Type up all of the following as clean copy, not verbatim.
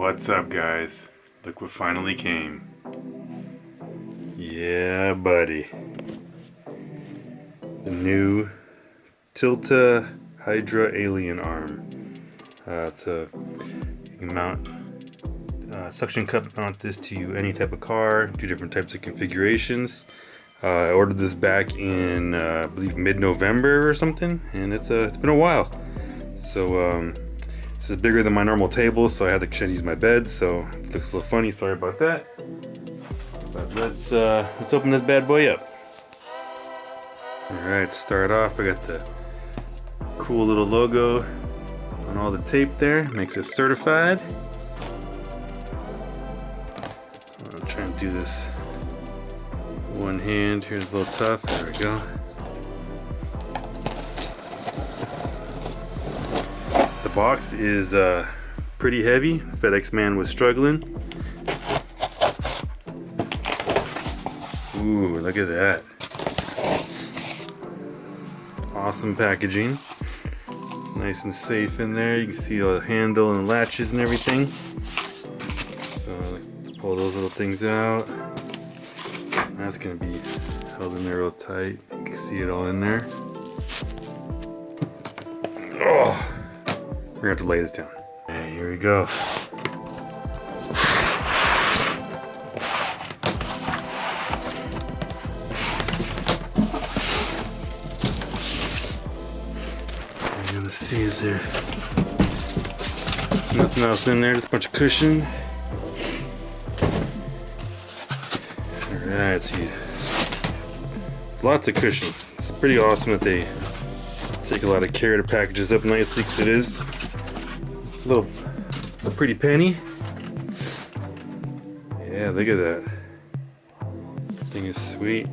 What's up, guys? Look what finally came. Yeah, buddy. The new Tilta Hydra alien arm. You can mount suction cup, mount this to any type of car, two different types of configurations. I ordered this back in I believe mid-November or something, and it's been a while. So this is bigger than my normal table, so I had to use my bed, so it looks a little funny. Sorry about that. But let's open this bad boy up. All right, to start off, I got the cool little logo on all the tape there, makes it certified. I'll try and do this one hand. Here's a little tough. There we go. The box is pretty heavy. FedEx man was struggling. Ooh, look at that. Awesome packaging. Nice and safe in there. You can see the handle and the latches and everything. So pull those little things out. That's gonna be held in there real tight. You can see it all in there. Oh, we're gonna have to lay this down. Okay, here we go. Let's see, is there nothing else in there? Just a bunch of cushion. Alright, see, lots of cushion. It's pretty awesome that they take a lot of care to package this up nicely, because it is a pretty penny. Yeah, look at that. Thing is sweet.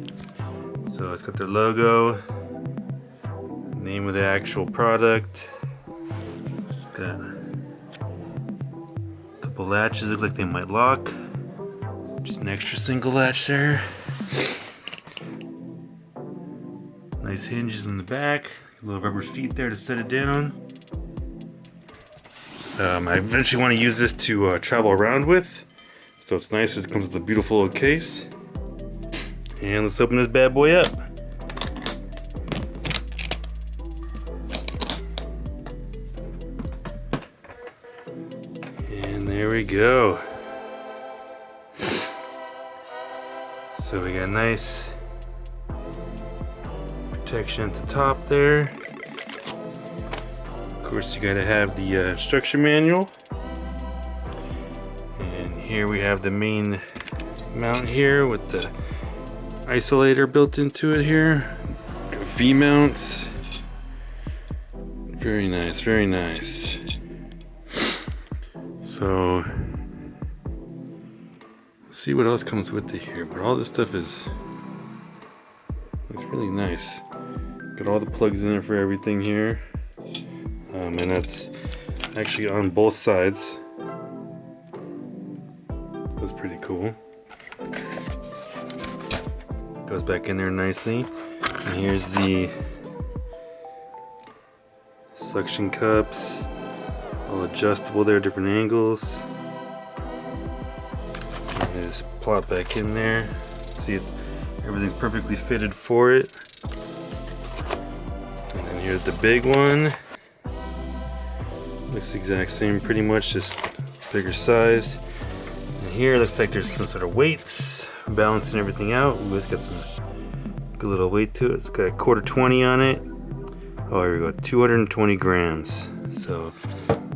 So it's got their logo, name of the actual product. It's got a couple latches, look like they might lock. Just an extra single latch there. Nice hinges in the back. Little rubber feet there to set it down. I eventually want to use this to travel around with. So it's nice, it comes with a beautiful little case. And let's open this bad boy up. And there we go. So we got nice protection at the top there. Of course, you gotta have the instruction manual. And here we have the main mount here with the isolator built into it here. V-mounts. Very nice, very nice. So let's see what else comes with it here, but all this stuff looks really nice. Got all the plugs in it for everything here, and that's actually on both sides. That's pretty cool. Goes back in there nicely, and here's the suction cups, all adjustable there, different angles. And just plop back in there. See it, everything's perfectly fitted for it. And then here's the big one. Looks the exact same, pretty much, just bigger size. And here looks like there's some sort of weights balancing everything out. Ooh, it's got some good little weight to it. It's got a quarter 20 on it. Oh, here we go, 220 grams. So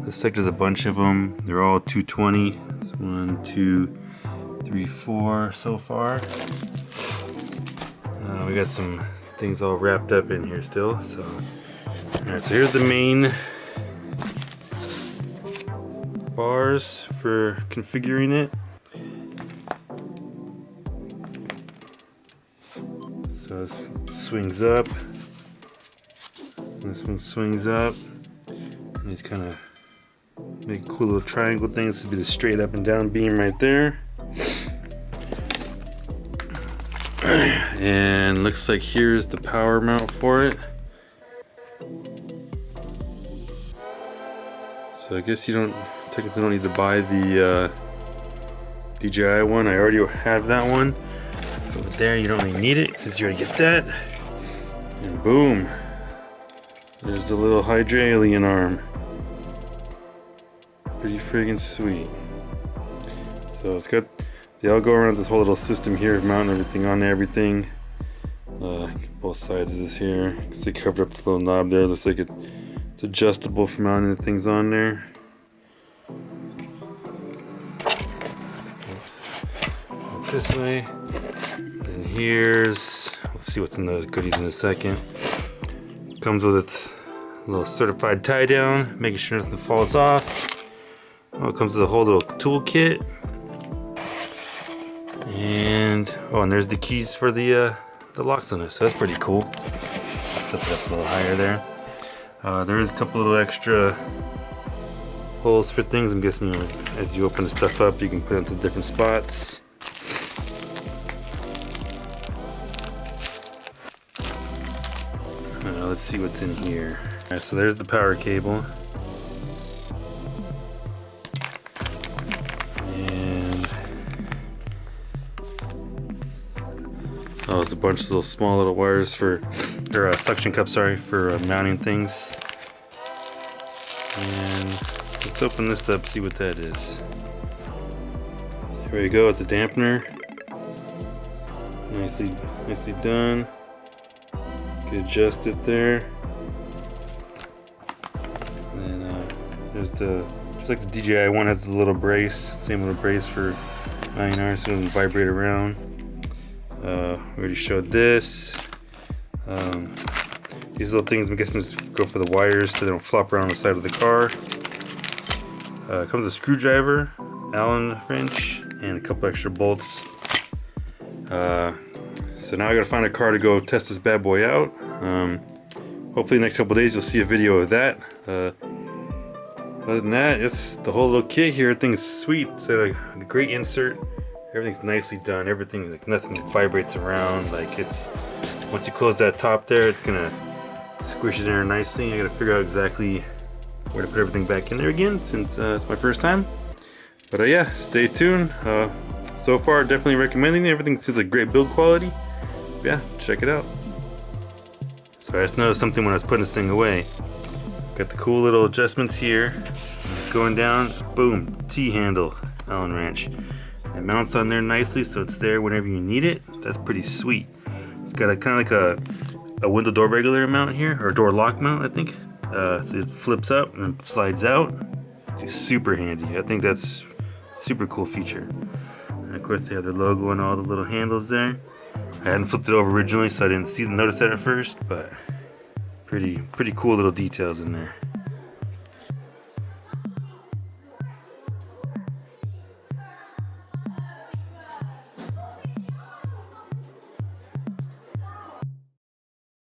looks like there's a bunch of them. They're all 220. It's 1, 2, 3, 4 so far. We got some things all wrapped up in here still. So, all right. So here's the main bars for configuring it. So this swings up. This one swings up. And these kind of make a cool little triangle thing. This would be the straight up and down beam right there. And looks like here's the power mount for it. So I guess you don't technically don't need to buy the DJI one. I already have that one. But there, you don't really need it since you already get that. And boom, there's the little Hydra alien arm. Pretty friggin' sweet. So it's got, they all go around this whole little system here of mounting everything on everything. Both sides of this here. They covered up the little knob there. Looks like it's adjustable for mounting the things on there. Oops. Up this way. And here's, we'll see what's in the goodies in a second. Comes with its little certified tie down, making sure nothing falls off. Oh, it comes with a whole little tool kit. And oh, and there's the keys for the locks on it, so that's pretty cool. Set it up a little higher there. There is a couple little extra holes for things. I'm guessing, you know, as you open the stuff up, you can put it into different spots. Let's see what's in here. Alright, so there's the power cable. Oh, it's a bunch of little small little wires for, or suction cups, sorry, for mounting things. And let's open this up, see what that is. There we go, it's a dampener. Nicely done. You can adjust it there. And then there's the, just like the DJI one has a little brace, same little brace for mounting ours so it doesn't vibrate around. We already showed this. These little things, I'm guessing, just go for the wires so they don't flop around the side of the car. Comes with a screwdriver, Allen wrench, and a couple extra bolts. So now I gotta find a car to go test this bad boy out. Hopefully the next couple days you'll see a video of that. Other than that, it's the whole little kit here. Everything's sweet. It's like a great insert. Everything's nicely done. Everything, like nothing vibrates around. Like it's, once you close that top there, it's gonna squish it in there nicely. I gotta figure out exactly where to put everything back in there again since it's my first time. But yeah, stay tuned. So far, definitely recommending it. Everything seems like great build quality. Yeah, check it out. So I just noticed something when I was putting this thing away. Got the cool little adjustments here. It's going down, boom, T-handle, Allen wrench. It mounts on there nicely so it's there whenever you need it. That's pretty sweet. It's got a kind of like a window door regulator mount here, or door lock mount, I think. So it flips up and slides out. It's super handy. I think that's a super cool feature. And of course they have their logo and all the little handles there. I hadn't flipped it over originally, so I didn't notice that at first, but pretty cool little details in there.